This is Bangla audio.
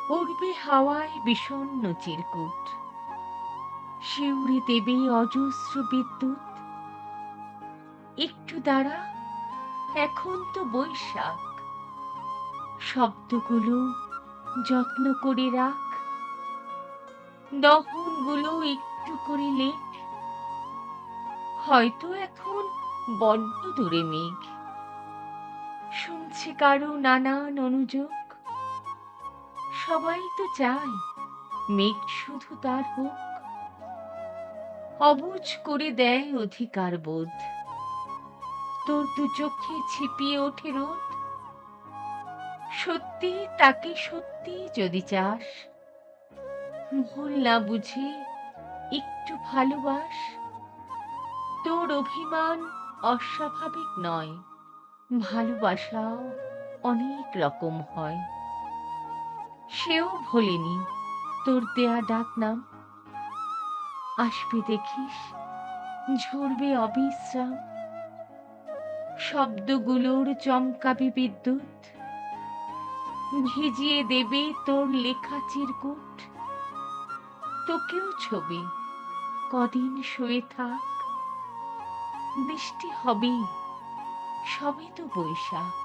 উড়বে হাওয়ায় বিষণ্ণ চিরকুট, শিউরে দেবে অজস্র বিদ্যুৎ। একটু দাঁড়া, এখন তো বৈশাখ, শব্দগুলো যত্ন করে রাখ, দহনগুলো একটু করে লেখ। হয়তো এখন বড্ড দূরে মেঘ, শুনছে কারো নানান অনুযোগ। সবাই তো চায় মেঘ শুধু তার হোক, অবুঝ করে দেয় অধিকার বোধ। তোর দু চোখে ছিপিয়ে ওঠে রোদ, সত্যি তাকে সত্যি যদি চাস, ভুল না বুঝে একটু ভালোবাস। তোর অভিমান অস্বাভাবিক নয়, ভালোবাসাও অনেক রকম হয়। সেও ভোলেনি তোর দেয়া ডাক নাম, আসবে দেখিস ঝরবে অবিশ্রাম। শব্দগুলোর চমকাবে বিদ্যুৎ, ভিজিয়ে দেবে তোর লেখা চিরকুট। তোকেও ছবি কদিন শুয়ে থাক, বৃষ্টি হবেই, সবে তো বৈশাখ।